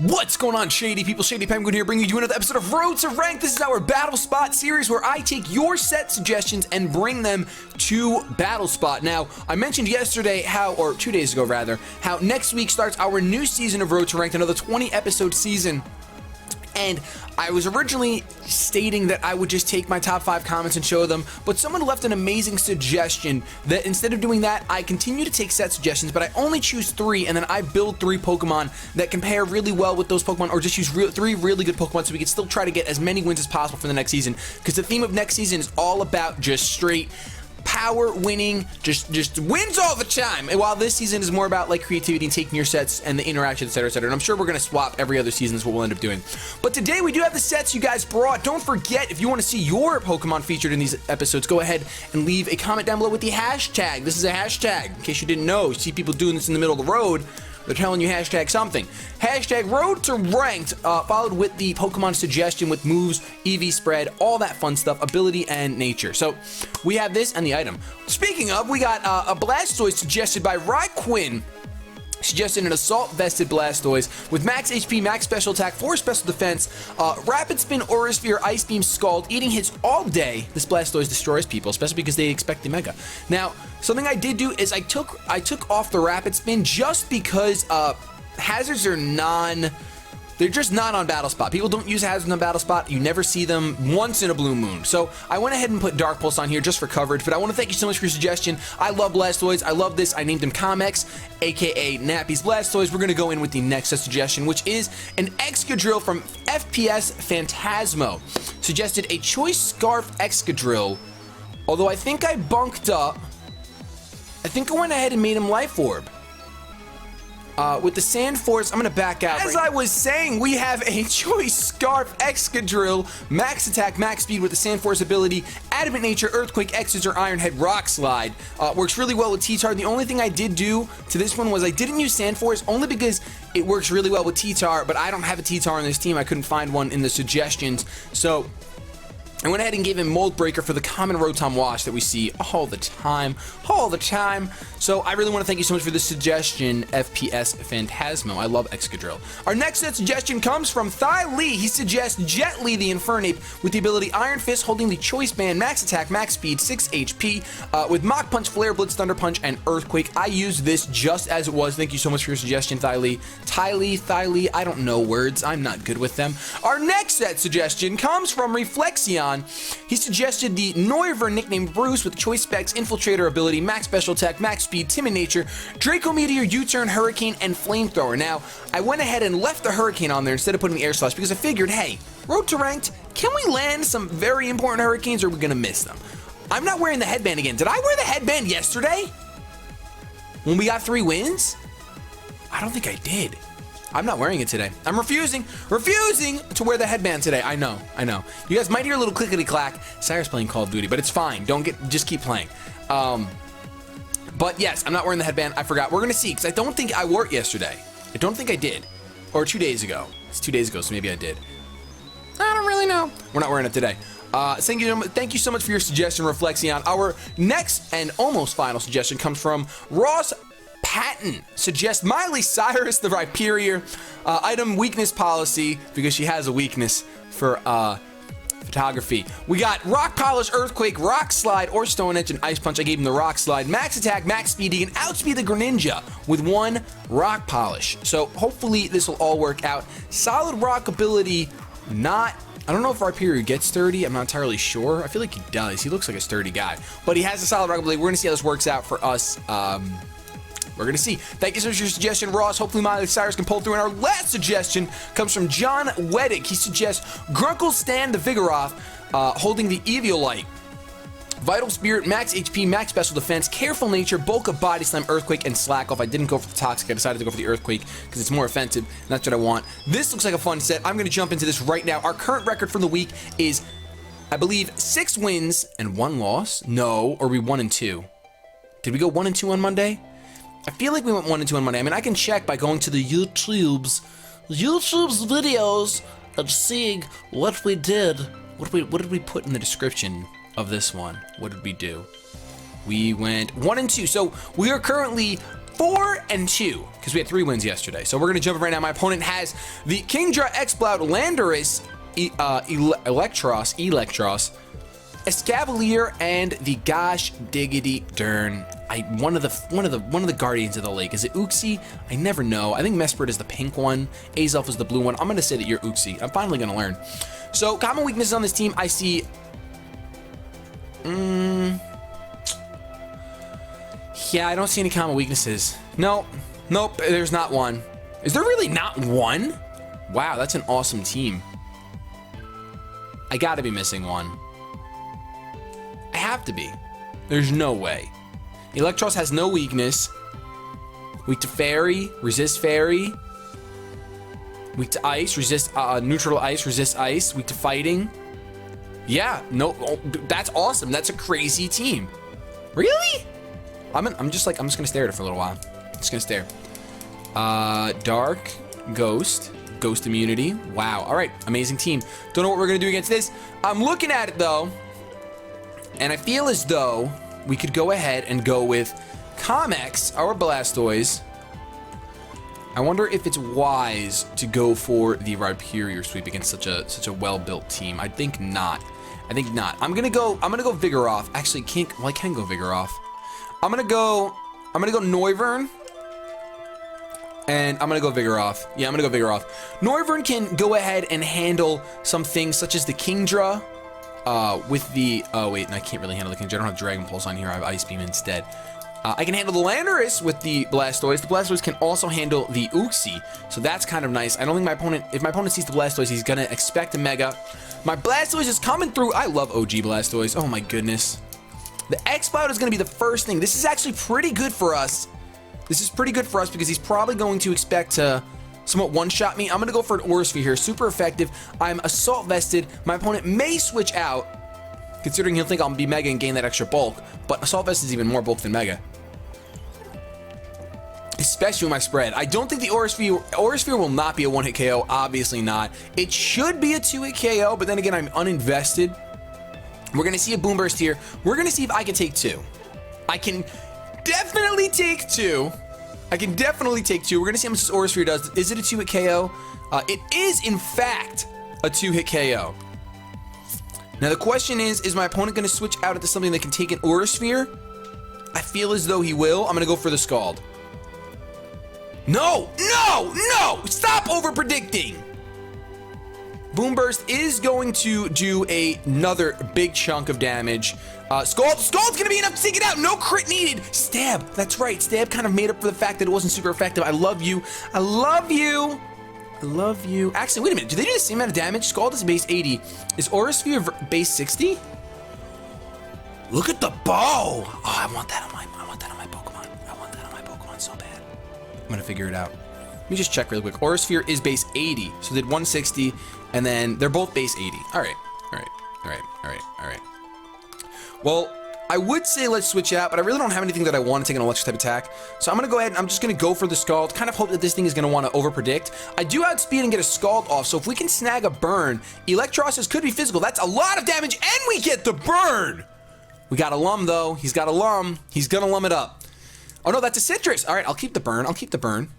What's going on, Shady people? ShadyPenguinn here, bringing you another episode of Road to Rank. This is our Battle Spot series where I take your set suggestions and bring them to Battle Spot. Now, I mentioned yesterday or 2 days ago rather, how next week starts our new season of Road to Rank, another 20-episode season. And I was originally stating that I would just take my top 5 comments and show them, but someone left an amazing suggestion that instead of doing that, I continue to take set suggestions, but I only choose 3, and then I build 3 Pokemon that compare really well with those Pokemon, or just use 3 really good Pokemon so we can still try to get as many wins as possible for the next season, because the theme of next season is all about just straight power winning, just wins all the time. And while this season is more about like creativity and taking your sets and the interaction, etc., etc. And I'm sure we're gonna swap every other season is what we'll end up doing. But today we do have the sets you guys brought. Don't forget, if you want to see your Pokemon featured in these episodes, go ahead and leave a comment down below with the hashtag. This is a hashtag, in case you didn't know. You see people doing this in the middle of the road. They're telling you hashtag something. Hashtag Road to Ranked, followed with the Pokemon suggestion with moves, EV spread, all that fun stuff, ability, and nature. So we have this and the item. Speaking of, we got a Blastoise suggested by Ryquin. Suggested an Assault Vested Blastoise with max HP, max special attack, 4 special defense, Rapid Spin, Aura Sphere, Ice Beam, Scald, eating hits all day. This Blastoise destroys people, especially because they expect the Mega. Now, something I did do is I took off the Rapid Spin just because hazards are they're just not on Battle Spot. People don't use hazards on Battle Spot. You never see them once in a blue moon. So I went ahead and put Dark Pulse on here just for coverage, but I want to thank you so much for your suggestion. I love Blastoise. I love this. I named him Kamex, aka Nappy's Blastoise. We're going to go in with the next suggestion, which is an Excadrill from FPS Phantasmo. Suggested a Choice Scarf Excadrill, although I think I bunked up. I think I went ahead and made him Life Orb. With the Sand Force, I'm going to back out. As I was saying, we have a Choice Scarf Excadrill, max attack, max speed with the Sand Force ability, Adamant Nature, Earthquake, X-Scissor, Iron Head, Rock Slide. Works really well with T-Tar. The only thing I did do to this one was I didn't use Sand Force, only because it works really well with T-Tar, but I don't have a T-Tar on this team. I couldn't find one in the suggestions. So I went ahead and gave him Mold Breaker for the common Rotom Wash that we see all the time. So I really want to thank you so much for this suggestion, FPS Phantasmo. I love Excadrill. Our next set suggestion comes from Thai Lee. He suggests Jet Li, the Infernape, with the ability Iron Fist, holding the Choice Band, max attack, max speed, 6 HP, with Mach Punch, Flare Blitz, Thunder Punch, and Earthquake. I used this just as it was. Thank you so much for your suggestion, Thai Lee. Thai Lee, I don't know words. I'm not good with them. Our next set suggestion comes from Reflexion. He suggested the Noivern, nicknamed Bruce, with Choice Specs, Infiltrator ability, max special attack, max speed, Timid Nature, Draco Meteor, U-Turn, Hurricane, and Flamethrower. Now, I went ahead and left the Hurricane on there instead of putting the Air Slash because I figured, hey, Road to Ranked, can we land some very important Hurricanes or are we going to miss them? I'm not wearing the headband again. Did I wear the headband yesterday when we got 3 wins? I don't think I did. I'm not wearing it today. I'm refusing to wear the headband today. I know. You guys might hear a little clickety clack. Cyrus playing Call of Duty, but it's fine. Just keep playing. But yes, I'm not wearing the headband. I forgot. We're gonna see, because I don't think I wore it yesterday. I don't think I did, or 2 days ago. It's 2 days ago, so maybe I did. I don't really know. We're not wearing it today. Thank you so much for your suggestion, Reflexion. Our next and almost final suggestion comes from Ross Patton. Suggests Miley Cyrus, the Rhyperior, item weakness policy, because she has a weakness for photography. We got Rock Polish, Earthquake, Rock Slide, or Stone Edge, and Ice Punch. I gave him the Rock Slide. Max attack, max speed. He can outspeed the Greninja with 1 Rock Polish. So hopefully this will all work out. Solid Rock ability, I don't know if Rhyperior gets sturdy. I'm not entirely sure. I feel like he does. He looks like a sturdy guy. But he has a solid Rock ability. We're going to see how this works out for us. We're going to see. Thank you so much for your suggestion, Ross. Hopefully Miley Cyrus can pull through. And our last suggestion comes from John Weddick. He suggests Grunkle Stan the Vigoroth, holding the Eviolite. Vital Spirit, max HP, max special defense, Careful Nature, Bulk of Body Slam, Earthquake, and Slack Off. I didn't go for the Toxic. I decided to go for the Earthquake because it's more offensive, and that's what I want. This looks like a fun set. I'm going to jump into this right now. Our current record from the week is, I believe, 6 wins and 1 loss. No, or we 1 and 2. Did we go 1 and 2 on Monday? I feel like we went 1 and 2 on Monday. I mean, I can check by going to the YouTube's videos and seeing what we did. What did we put in the description of this one? What did we do? We went 1 and 2. So we are currently 4-2 because we had 3 wins yesterday. So we're going to jump in right now. My opponent has the Kingdra, Exploud, Landorus, Electros, Escavalier, and the gosh diggity darn. One of the Guardians of the Lake. Is it Uxie? I never know. I think Mesprit is the pink one. Azelf is the blue one. I'm gonna say that you're Uxie. I'm finally gonna learn. So common weaknesses on this team, I see. Yeah, I don't see any common weaknesses. Nope, there's not one. Is there really not one? Wow, that's an awesome team. I gotta be missing one. I have to be. There's no way. Electros has no weakness. Weak to fairy, resist fairy. Weak to ice, resist neutral ice, resist ice. Weak to fighting. Yeah, no, that's awesome. That's a crazy team. Really? I'm just gonna stare at it for a little while. Just gonna stare. Dark, ghost immunity. Wow. All right, amazing team. Don't know what we're gonna do against this. I'm looking at it though, and I feel as though we could go ahead and go with Kamex, our Blastoise. I wonder if it's wise to go for the Rhyperior sweep against such a well-built team. I think not. I'm gonna go Vigoroth. Actually, I can go Vigoroth. I'm gonna go Noivern. And I'm gonna go Vigoroth. Yeah, I'm gonna go Vigoroth. Noivern can go ahead and handle some things such as the Kingdra. With the, oh wait, I can't really handle the Kingdra. I don't have Dragon Pulse on here. I have Ice Beam instead. I can handle the Landorus with the Blastoise. The Blastoise can also handle the Uxie, so that's kind of nice. I don't think if my opponent sees the Blastoise, he's gonna expect a Mega. My Blastoise is coming through. I love OG Blastoise. Oh my goodness. The Exploud is gonna be the first thing. This is actually pretty good for us. This is pretty good for us because he's probably going to expect to somewhat one-shot me. I'm gonna go for an Aura Sphere here. Super effective. I'm Assault Vested. My opponent may switch out, considering he'll think I'll be Mega and gain that extra bulk, but Assault Vest is even more bulk than Mega. Especially with my spread. I don't think the Aura Sphere will not be a one-hit KO, obviously not. It should be a 2-hit KO, but then again, I'm uninvested. We're gonna see a Boom Burst here. We're gonna see if I can take 2. I can definitely take 2. We're gonna see how much this Aura Sphere does. Is it a 2-hit KO? It is, in fact, a 2-hit KO. Now the question is my opponent gonna switch out into something that can take an Aura Sphere? I feel as though he will. I'm gonna go for the Scald. No! Stop over-predicting! Boom Burst is going to do another big chunk of damage. Scald's gonna be enough to take it out. No crit needed. Stab. That's right. Stab kind of made up for the fact that it wasn't super effective. I love you. Actually, wait a minute. Do they do the same amount of damage? Scald is base 80. Is Aura Sphere base 60? Look at the bow. Oh, I want that on my Pokemon. I want that on my Pokemon so bad. I'm gonna figure it out. Let me just check really quick. Aura Sphere is base 80, so did 160, and then they're both base 80. All right. Well, I would say let's switch out, but I really don't have anything that I want to take an electric type attack. So I'm gonna go ahead and I'm just gonna go for the Scald. Kind of hope that this thing is gonna want to over-predict. I do outspeed and get a Scald off, so if we can snag a burn, Electrosis could be physical. That's a lot of damage, and we get the burn! We got a Lum, though. He's got a Lum. He's gonna Lum it up. Oh no, that's a Citrus. All right, I'll keep the burn.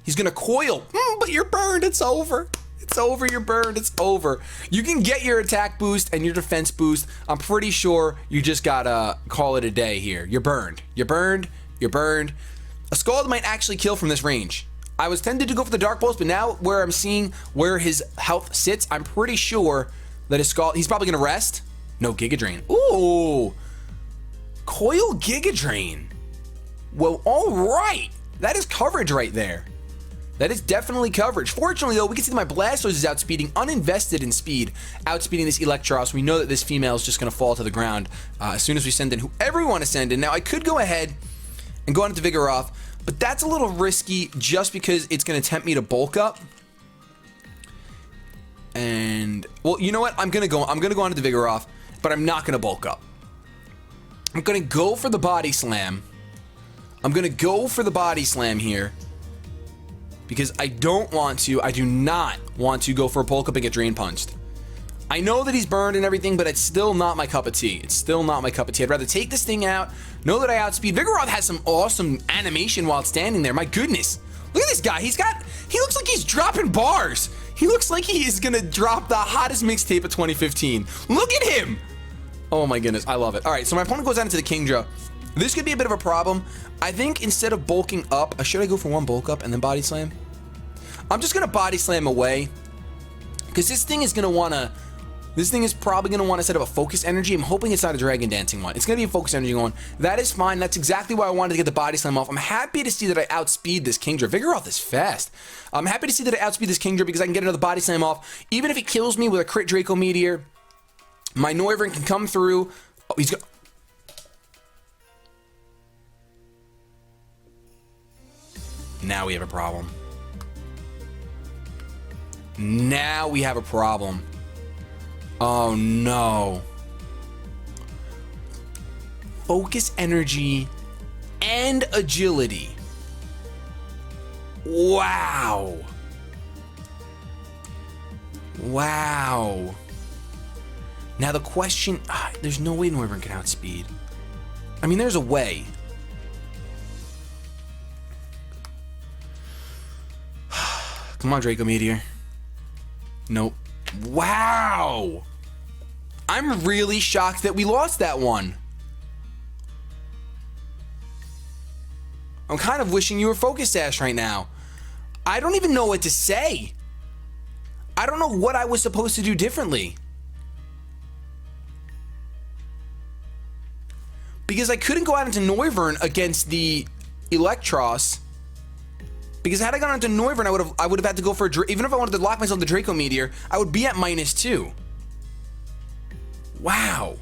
He's gonna Coil. But you're burned. It's over. You're burned. It's over. You can get your attack boost and your defense boost. I'm pretty sure you just gotta call it a day here. You're burned. A Scald might actually kill from this range. I was tempted to go for the Dark Pulse, but now where I'm seeing where his health sits, I'm pretty sure that his Scald, he's probably gonna rest. No, Giga Drain. Ooh. Coil Giga Drain. Well, all right. That is coverage right there. That is definitely coverage. Fortunately, though, we can see that my Blastoise is outspeeding, uninvested in speed, outspeeding this Electros. We know that this female is just going to fall to the ground as soon as we send in whoever we want to send in. Now, I could go ahead and go on to Vigoroth, but that's a little risky just because it's going to tempt me to bulk up. And, well, you know what? I'm going to go on to Vigoroth, but I'm not going to bulk up. I'm going to go for the Body Slam. Here. Because I do not want to go for a bulk up and get Drain Punched. I know that he's burned and everything, but it's still not my cup of tea. It's still not my cup of tea. I'd rather take this thing out, know that I outspeed. Vigoroth has some awesome animation while standing there. My goodness. Look at this guy. He looks like he's dropping bars. He looks like he is gonna drop the hottest mixtape of 2015. Look at him. Oh my goodness, I love it. All right, so my opponent goes out into the Kingdra. This could be a bit of a problem. I think instead of bulking up, should I go for one bulk up and then body slam? I'm just gonna body slam away because this thing is probably gonna want to set up a focus energy. I'm hoping it's not a dragon dancing one. It's gonna be a focus energy one. That is fine. That's exactly why I wanted to get the body slam off. I'm happy to see that I outspeed this Kingdra. Vigoroth is fast. I'm happy to see that I outspeed this Kingdra because I can get another body slam off. Even if it kills me with a crit Draco Meteor, my Noivern can come through. Oh, he's got. Now we have a problem. Now we have a problem. Oh no. Focus energy and agility. Wow. Wow. Now the question, there's no way Noivern can outspeed. I mean, there's a way. Come on, Draco Meteor. Nope. Wow. I'm really shocked that we lost that one. I'm kind of wishing you were Focus Sash right now. I don't even know what to say. I don't know what I was supposed to do differently. Because I couldn't go out into Noivern against the Electros. Because had I gone into Noivern, I would have had to go for even if I wanted to lock myself the Draco Meteor, I would be at -2. Wow.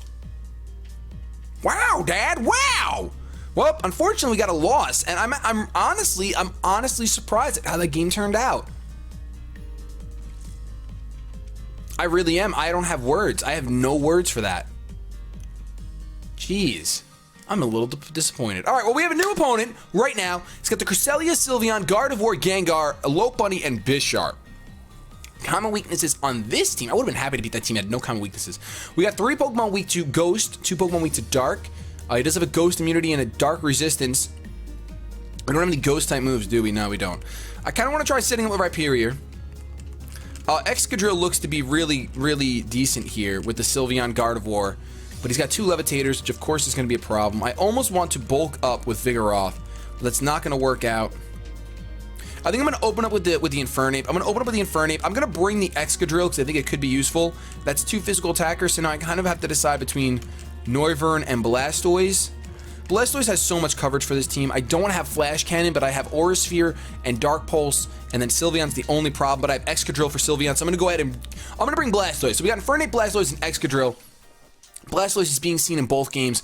Wow, Dad. Wow. Well, unfortunately, we got a loss, and I'm honestly surprised at how that game turned out. I really am. I don't have words. I have no words for that. Jeez. I'm a little disappointed. All right, well, we have a new opponent right now. It's got the Cresselia, Sylveon, Gardevoir, Gengar, Alope Bunny, and Bisharp. Common weaknesses on this team. I would have been happy to beat that team. It had no common weaknesses. We got 3 Pokemon weak to Ghost, 2 Pokemon weak to Dark. He does have a Ghost immunity and a Dark resistance. We don't have any Ghost-type moves, do we? No, we don't. I kind of want to try setting up with Rhyperior. Excadrill looks to be really, really decent here with the Sylveon Gardevoir. But he's got 2 Levitators, which of course is going to be a problem. I almost want to bulk up with Vigoroth, but that's not going to work out. I think I'm going to open up with the Infernape. I'm going to open up with the Infernape. I'm going to bring the Excadrill because I think it could be useful. That's 2 physical attackers, so now I kind of have to decide between Noivern and Blastoise. Blastoise has so much coverage for this team. I don't have Flash Cannon, but I have Aura Sphere and Dark Pulse, and then Sylveon's the only problem, but I have Excadrill for Sylveon, so I'm going to go ahead and I'm going to bring Blastoise. So we got Infernape, Blastoise, and Excadrill. Blastoise is being seen in both games.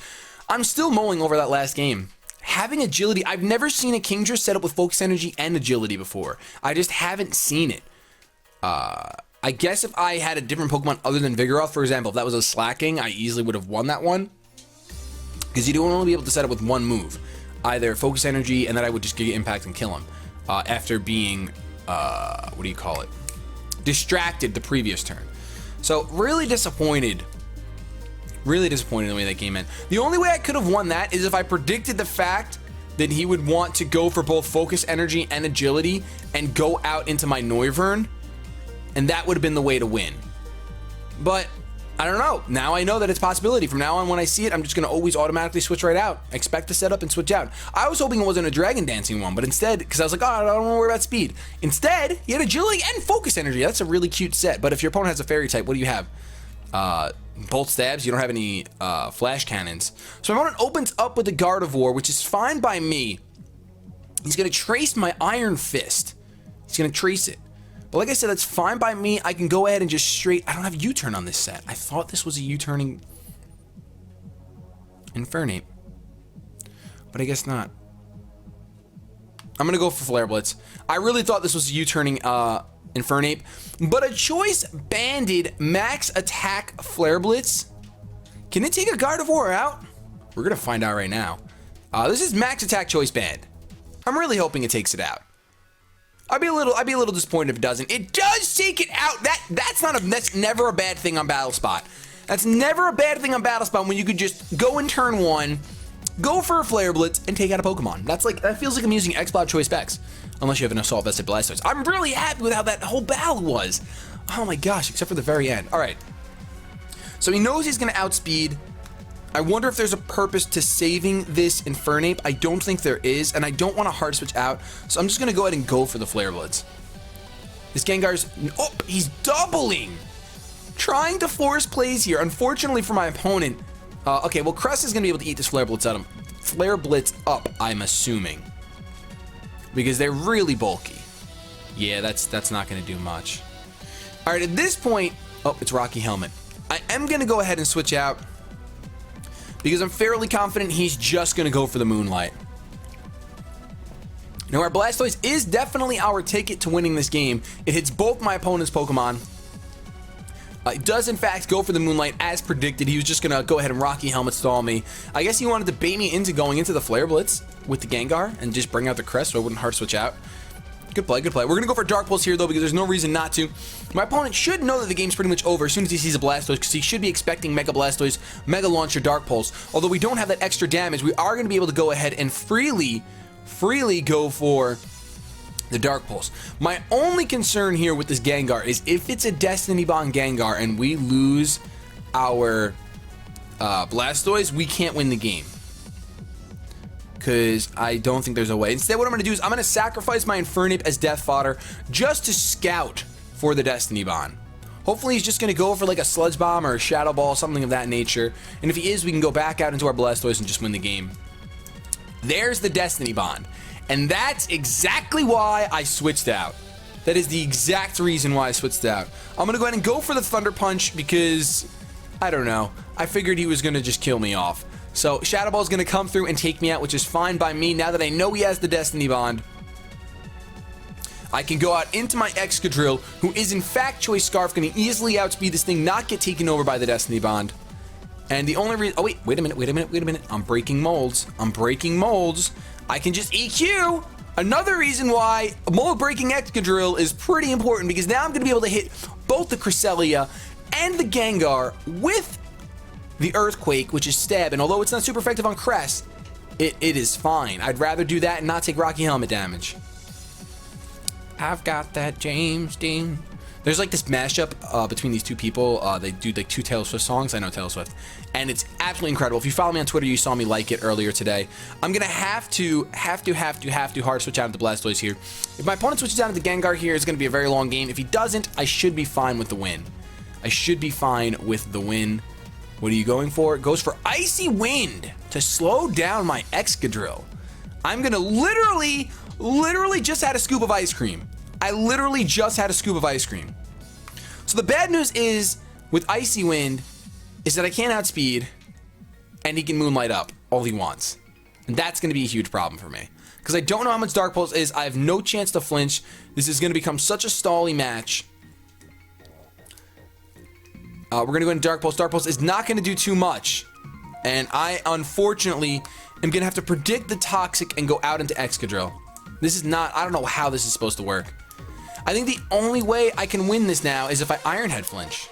I'm still mulling over that last game. Having agility, I've never seen a Kingdra set up with focus energy and agility before. I just haven't seen it. I guess if I had a different Pokemon other than Vigoroth, for example, if that was a Slacking, I easily would have won that one. Because you don't only be able to set up with one move. Either focus energy, and then I would just get Impact and kill him. After being, what do you call it? Distracted the previous turn. So, really disappointed. Really disappointed in the way that game ended. The only way I could have won that is if I predicted the fact that he would want to go for both focus energy and agility and go out into my Noivern, and that would have been the way to win. But I don't know. Now I know that it's a possibility. From now on, when I see it, I'm just going to always automatically switch right out. Expect to set up and switch out. I was hoping it wasn't a Dragon Dancing one, but instead, because I was like, oh, I don't want to worry about speed. Instead, he had agility and focus energy. That's a really cute set. But if your opponent has a Fairy type, what do you have? Bolt stabs. You don't have any flash cannons. So my opponent opens up with the Gardevoir, which is fine by me. He's going to trace my Iron Fist. He's going to trace it. But like I said, that's fine by me. I can go ahead and just straight... I don't have U-turn on this set. I thought this was a U-turning Infernape. But I guess not. I'm going to go for Flare Blitz. I really thought this was a U-turning Infernape. But a Choice Banded Max Attack Flare Blitz. Can it take a Gardevoir out? We're going to find out right now. This is Max Attack Choice Band. I'm really hoping it takes it out. I'd be a little disappointed if it doesn't. It does take it out. That's never a bad thing on BattleSpot. That's never a bad thing on BattleSpot when you could just go in turn 1, go for a Flare Blitz, and take out a Pokemon. That feels like I'm using X-Cloud Choice Specs. Unless you have an Assault Vested Blastoise. I'm really happy with how that whole battle was. Oh my gosh, except for the very end. All right. So he knows he's going to outspeed. I wonder if there's a purpose to saving this Infernape. I don't think there is, and I don't want to hard switch out. So I'm just going to go ahead and go for the Flare Blitz. This Gengar's... Oh, he's doubling! Trying to force plays here. Unfortunately for my opponent... okay, well, Crest is going to be able to eat this Flare Blitz at him. Flare Blitz up, I'm assuming. Because they're really bulky. Yeah, that's not going to do much. All right, at this point... Oh, it's Rocky Helmet. I am going to go ahead and switch out because I'm fairly confident he's just going to go for the Moonlight. Now, our Blastoise is definitely our ticket to winning this game. It hits both my opponent's Pokemon. It does, in fact, go for the Moonlight as predicted. He was just going to go ahead and Rocky Helmet stall me. I guess he wanted to bait me into going into the Flare Blitz with the Gengar and just bring out the Crest so I wouldn't hard switch out. Good play, good play. We're going to go for Dark Pulse here, though, because there's no reason not to. My opponent should know that the game's pretty much over as soon as he sees a Blastoise, because he should be expecting Mega Blastoise, Mega Launcher, Dark Pulse. Although we don't have that extra damage, we are going to be able to go ahead and freely go for the Dark Pulse. My only concern here with this Gengar is if it's a Destiny Bond Gengar and we lose our Blastoise, we can't win the game. Because I don't think there's a way. Instead, what I'm going to do is I'm going to sacrifice my Infernape as death fodder just to scout for the Destiny Bond. Hopefully, he's just going to go for like a Sludge Bomb or a Shadow Ball, something of that nature. And if he is, we can go back out into our Blastoise and just win the game. There's the Destiny Bond. And that's exactly why I switched out. That is the exact reason why I switched out. I'm going to go ahead and go for the Thunder Punch because, I don't know, I figured he was going to just kill me off. So Shadow Ball is going to come through and take me out, which is fine by me. Now that I know he has the Destiny Bond, I can go out into my Excadrill, who is in fact Choice Scarf, going to easily outspeed this thing, not get taken over by the Destiny Bond. And the only reason... Oh, wait a minute. I'm breaking molds. I can just EQ. Another reason why mold breaking Excadrill is pretty important, because now I'm going to be able to hit both the Cresselia and the Gengar with the Earthquake, which is Stab, and although it's not super effective on Crest, it is fine. I'd rather do that and not take Rocky Helmet damage. I've got that James Dean. There's like this mashup between these two people. They do like two Taylor Swift songs. I know Taylor Swift, and it's absolutely incredible. If you follow me on Twitter, you saw me like it earlier today. I'm gonna have to hard switch out of the Blastoise here. If my opponent switches out of the Gengar here, it's gonna be a very long game. If he doesn't, I should be fine with the win. What are you going for? It goes for Icy Wind to slow down my Excadrill. I'm gonna literally just had a scoop of ice cream. I literally just had a scoop of ice cream. So the bad news is with Icy Wind is that I can't outspeed and he can Moonlight up all he wants. And that's gonna be a huge problem for me. Because I don't know how much Dark Pulse is. I have no chance to flinch. This is gonna become such a stally match. We're going to go into Dark Pulse. Dark Pulse is not going to do too much. And I, unfortunately, am going to have to predict the Toxic and go out into Excadrill. This is not... I don't know how this is supposed to work. I think the only way I can win this now is if I Iron Head flinch.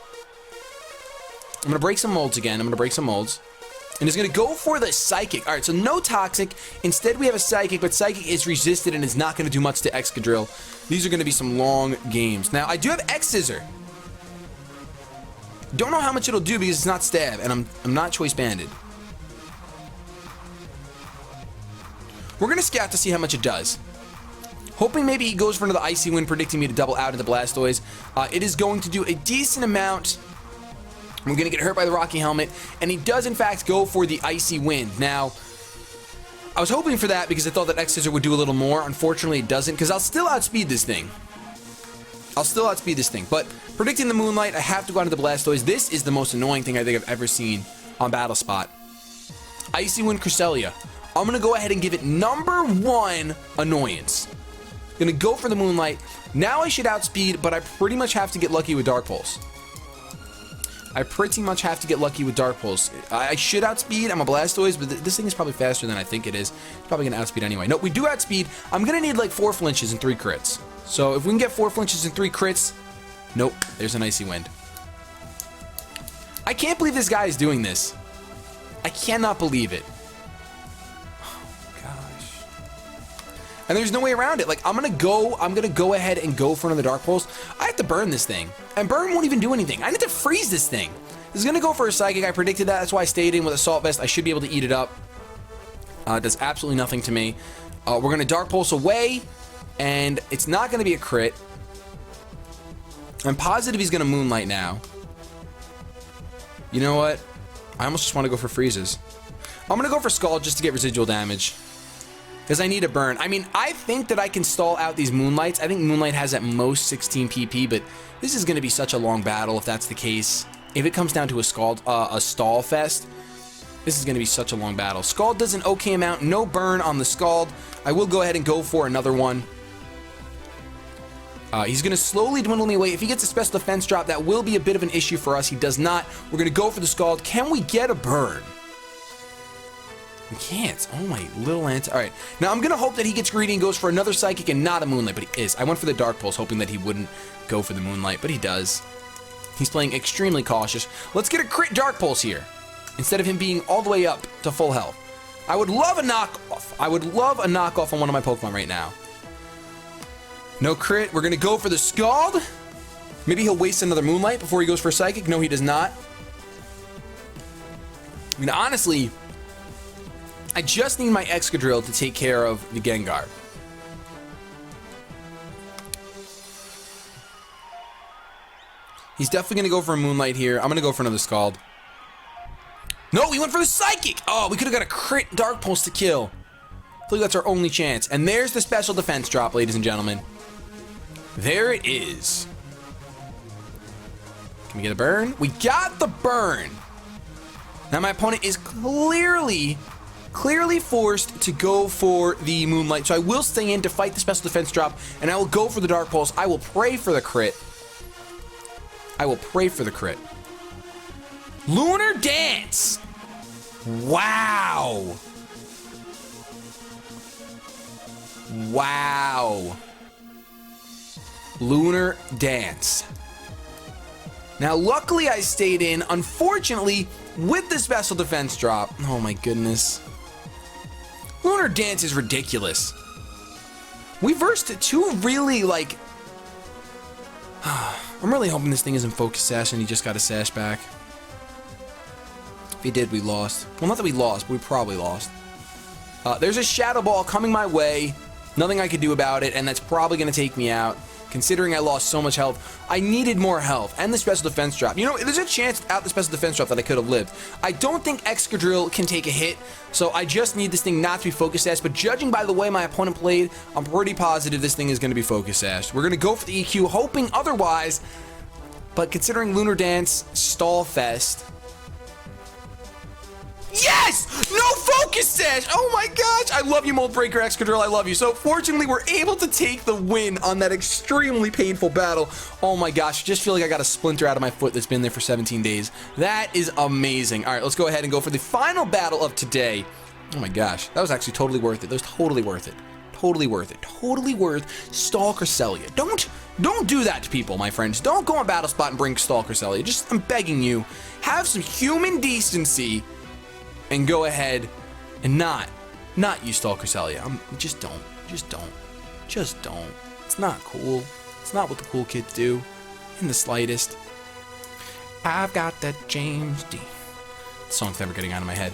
I'm going to break some molds again. And it's going to go for the Psychic. All right, so no Toxic. Instead, we have a Psychic, but Psychic is resisted and is not going to do much to Excadrill. These are going to be some long games. Now, I do have X-Scissor. Don't know how much it'll do because it's not Stab, and I'm not Choice Banded. We're going to scout to see how much it does. Hoping maybe he goes for another Icy Wind, predicting me to double out of the Blastoise. It is going to do a decent amount. We're going to get hurt by the Rocky Helmet, and he does, in fact, go for the Icy Wind. Now, I was hoping for that because I thought that X-Scissor would do a little more. Unfortunately, it doesn't, because I'll still outspeed this thing. But predicting the Moonlight, I have to go into the Blastoise. This is the most annoying thing I think I've ever seen on BattleSpot. Icy Wind Cresselia. I'm going to go ahead and give it number 1 annoyance. Going to go for the Moonlight. Now I should outspeed, but I pretty much have to get lucky with Dark Pulse. I should outspeed. I'm a Blastoise, but this thing is probably faster than I think it is. It's probably going to outspeed anyway. No, we do outspeed. I'm going to need like 4 flinches and 3 crits. So if we can get 4 flinches and 3 crits... Nope, there's an Icy Wind. I can't believe this guy is doing this. I cannot believe it. Oh, gosh. And there's no way around it. Like, I'm gonna go ahead and go for another Dark Pulse. I have to burn this thing. And burn won't even do anything. I need to freeze this thing. This is gonna go for a Psychic. I predicted that. That's why I stayed in with Assault Vest. I should be able to eat it up. It does absolutely nothing to me. We're gonna Dark Pulse away. And it's not gonna be a crit. I'm positive he's gonna Moonlight now. You know what? I almost just want to go for freezes. I'm gonna go for Scald just to get residual damage. Because I need a burn. I mean, I think that I can stall out these Moonlights. I think Moonlight has at most 16 PP, but this is gonna be such a long battle if that's the case. If it comes down to a stall fest, this is gonna be such a long battle. Scald does an okay amount, no burn on the Scald. I will go ahead and go for another one. He's going to slowly dwindle me away. If he gets a special defense drop, that will be a bit of an issue for us. He does not. We're going to go for the Scald. Can we get a burn? We can't. Oh, my little ant. All right. Now, I'm going to hope that he gets greedy and goes for another Psychic and not a Moonlight, but he is. I went for the Dark Pulse, hoping that he wouldn't go for the Moonlight, but he does. He's playing extremely cautious. Let's get a crit Dark Pulse here, instead of him being all the way up to full health. I would love a knockoff. I would love a knockoff on one of my Pokemon right now. No crit. We're going to go for the Scald. Maybe he'll waste another Moonlight before he goes for Psychic. No, he does not. I mean, honestly, I just need my Excadrill to take care of the Gengar. He's definitely going to go for a Moonlight here. I'm going to go for another Scald. No, he went for the Psychic. Oh, we could have got a crit Dark Pulse to kill. I feel like that's our only chance. And there's the special defense drop, ladies and gentlemen. There it is. Can we get a burn? We got the burn. Now my opponent is clearly forced to go for the Moonlight. So I will stay in to fight the special defense drop, and I will go for the Dark Pulse. I will pray for the crit. I will pray for the crit. Lunar Dance. Wow. Wow. Lunar Dance. Now, luckily I stayed in. Unfortunately, with the special defense drop. Oh my goodness. Lunar Dance is ridiculous. We versed two really, like... I'm really hoping this thing isn't Focus Sash and he just got a Sash back. If he did, we lost. Well, not that we lost, but we probably lost. There's a Shadow Ball coming my way. Nothing I could do about it, and that's probably going to take me out. Considering I lost so much health, I needed more health, and the special defense drop. You know, there's a chance without the special defense drop that I could have lived. I don't think Excadrill can take a hit, so I just need this thing not to be Focus Sash, but judging by the way my opponent played, I'm pretty positive this thing is going to be Focus Sash. We're going to go for the EQ, hoping otherwise, but considering Lunar Dance, Stall Fest... Yes! No Focus Sash! Oh my gosh! I love you, Mold Breaker Excadrill. I love you. So, fortunately, we're able to take the win on that extremely painful battle. Oh my gosh. I just feel like I got a splinter out of my foot that's been there for 17 days. That is amazing. All right, let's go ahead and go for the final battle of today. Oh my gosh. That was actually totally worth it. That was totally worth it. Totally worth it. Totally worth Stall Cresselia. Don't do that to people, my friends. Don't go on Battle Spot and bring Stall Cresselia. Just, I'm begging you, have some human decency and go ahead and not use Stall Cresselia. Just don't. It's not cool. It's not what the cool kids do in the slightest. I've got that James D. The song's never getting out of my head.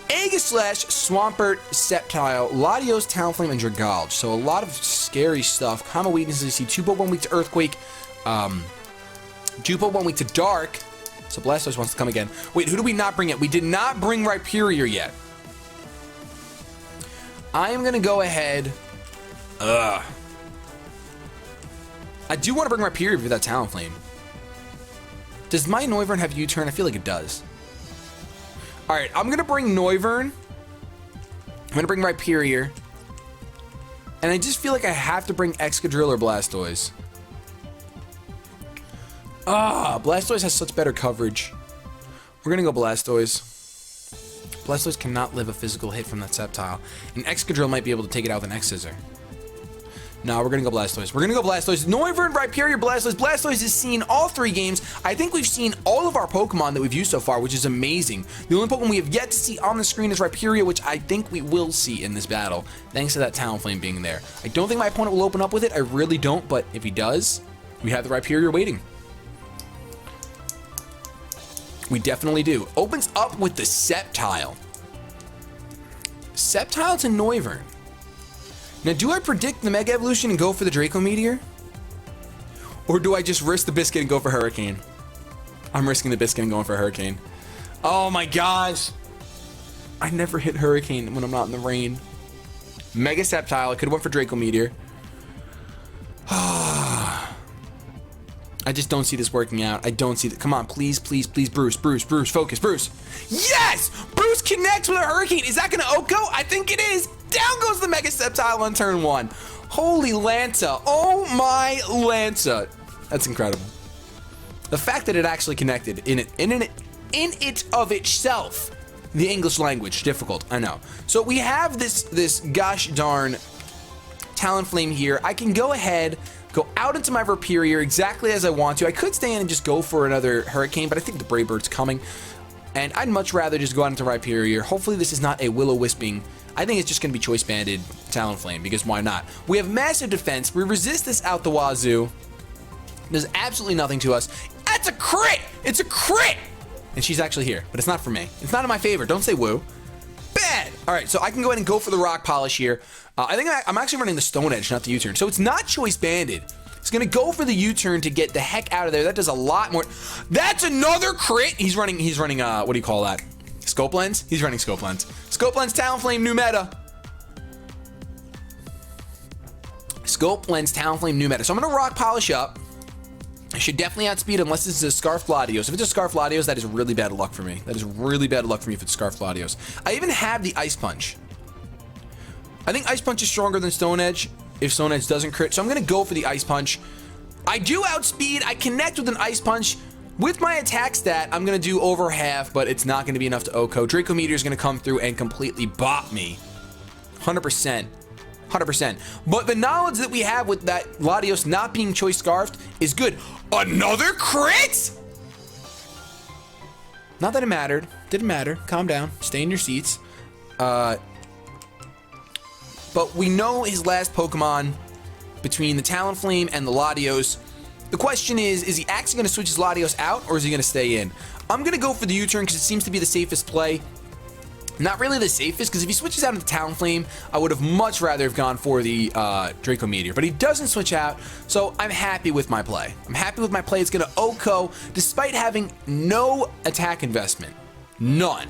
Aegislash, Swampert, Sceptile, Latios, Talonflame, and Dragalge. So a lot of scary stuff. Common weaknesses you see. 2 Pokemon weak to Earthquake. 2 Pokemon weak to Dark. So Blastoise wants to come again. Wait, who do we not bring yet? We did not bring Rhyperior yet. I am going to go ahead. I do want to bring Rhyperior for that Talonflame. Does my Noivern have U-turn? I feel like it does. Alright, I'm going to bring Noivern. I'm going to bring Rhyperior. And I just feel like I have to bring Excadrill or Blastoise. Blastoise has such better coverage. We're going to go Blastoise. Blastoise cannot live a physical hit from that Sceptile. And Excadrill might be able to take it out with an X-Scissor. No, we're gonna go Blastoise. We're gonna go Blastoise. Noivern, Rhyperior, Blastoise. Blastoise has seen all 3 games. I think we've seen all of our Pokemon that we've used so far, which is amazing. The only Pokemon we have yet to see on the screen is Rhyperior, which I think we will see in this battle, thanks to that Talonflame being there. I don't think my opponent will open up with it. I really don't, but if he does, we have the Rhyperior waiting. We definitely do. Opens up with the Sceptile. Sceptile to Noivern. Now, do I predict the Mega Evolution and go for the Draco Meteor? Or do I just risk the Biscuit and go for Hurricane? I'm risking the Biscuit and going for Hurricane. Oh my gosh! I never hit Hurricane when I'm not in the rain. Mega Sceptile. I could have went for Draco Meteor. I just don't see this working out. I don't see that. Come on, please, please, please, Bruce, focus, Bruce. Yes! Bruce connects with a Hurricane. Is that going to Oko? I think it is. Down goes the Mega Sceptile on turn 1. Holy Lanta. Oh my Lanta. That's incredible. The fact that it actually connected in it of itself. The English language, difficult, I know. So we have this gosh darn Talonflame here. I can go ahead, go out into my Rhyperior exactly as I want to. I could stay in and just go for another Hurricane, but I think the Brave Bird's coming. And I'd much rather just go out into Rhyperior. Hopefully this is not a Will-O-Wisping. I think it's just going to be Choice Banded Talonflame, because why not? We have massive defense. We resist this out the wazoo. Does absolutely nothing to us. That's a crit! It's a crit! And she's actually here, but it's not for me. It's not in my favor. Don't say woo. Bad! Alright, so I can go ahead and go for the Rock Polish here. I think I'm actually running the Stone Edge, not the U-turn. So it's not Choice Banded. It's going to go for the U-turn to get the heck out of there. That does a lot more. That's another crit! He's running, what do you call that? Scope Lens? He's running Scope Lens. Scope Lens, Talonflame, new meta. Scope Lens, Talonflame, new meta. So I'm going to Rock Polish up. I should definitely outspeed unless this is a Scarf Latios. If it's a Scarf Latios, that is really bad luck for me. That is really bad luck for me if it's Scarf Latios. I even have the Ice Punch. I think Ice Punch is stronger than Stone Edge if Stone Edge doesn't crit. So I'm going to go for the Ice Punch. I do outspeed. I connect with an Ice Punch. With my attack stat, I'm going to do over half, but it's not going to be enough to Oko. Draco Meteor is going to come through and completely bop me. 100%. 100%. But the knowledge that we have with that Latios not being Choice Scarfed is good. Another crit? Not that it mattered. Didn't matter. Calm down. Stay in your seats. But we know his last Pokemon between the Talonflame and the Latios. The question is he actually going to switch his Latios out, or is he going to stay in? I'm going to go for the U-turn because it seems to be the safest play. Not really the safest, because if he switches out into Talonflame, I would have much rather have gone for the Draco Meteor. But he doesn't switch out, so I'm happy with my play. I'm happy with my play. It's going to Oko, despite having no attack investment. None.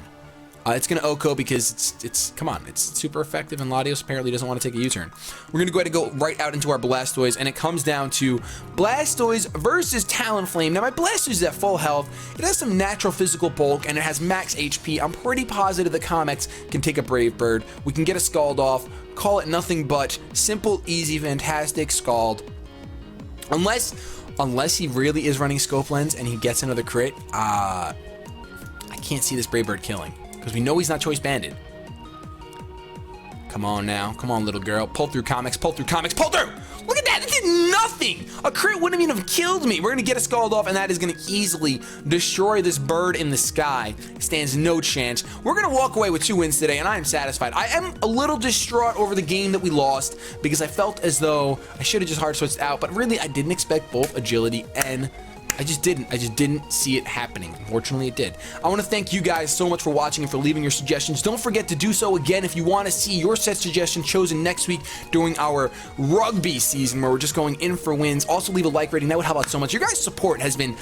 It's going to Oko because come on, it's super effective, and Latios apparently doesn't want to take a U-turn. We're going to go ahead and go right out into our Blastoise, and it comes down to Blastoise versus Talonflame. Now, my Blastoise is at full health. It has some natural physical bulk, and it has max HP. I'm pretty positive the Kamex can take a Brave Bird. We can get a Scald off, call it nothing but simple, easy, fantastic Scald. Unless he really is running Scope Lens and he gets another crit, I can't see this Brave Bird killing. Because we know he's not Choice Banded. Come on now. Come on, little girl. Pull through Kamex. Pull through Kamex. Pull through! Look at that! That did nothing! A crit wouldn't even have killed me. We're going to get a Scald off, and that is going to easily destroy this bird in the sky. Stands no chance. We're going to walk away with 2 wins today, and I am satisfied. I am a little distraught over the game that we lost, because I felt as though I should have just hard switched out, but really, I didn't expect both agility and I just didn't see it happening. Unfortunately, it did. I want to thank you guys so much for watching and for leaving your suggestions. Don't forget to do so again if you want to see your set suggestion chosen next week during our rugby season, where we're just going in for wins. Also, leave a like rating. That would help out so much. Your guys' support has been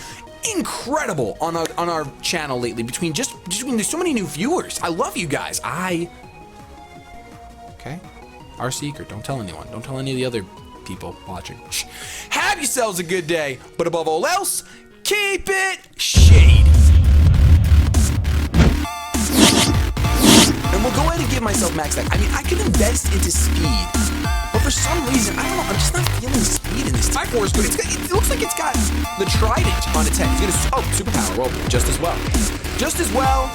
incredible on our channel lately. Between there's so many new viewers. I love you guys. Okay. Our secret. Don't tell anyone. Don't tell any of the other people watching. Have yourselves a good day, but above all else, keep it shady. And we'll go ahead and give myself max attack. I mean, I could invest into speed, but for some reason, I don't know, I'm just not feeling speed in this. Type 4 is good. It looks like it's got the Trident on its head. It's gonna, oh, superpower. Well, just as well. Just as well.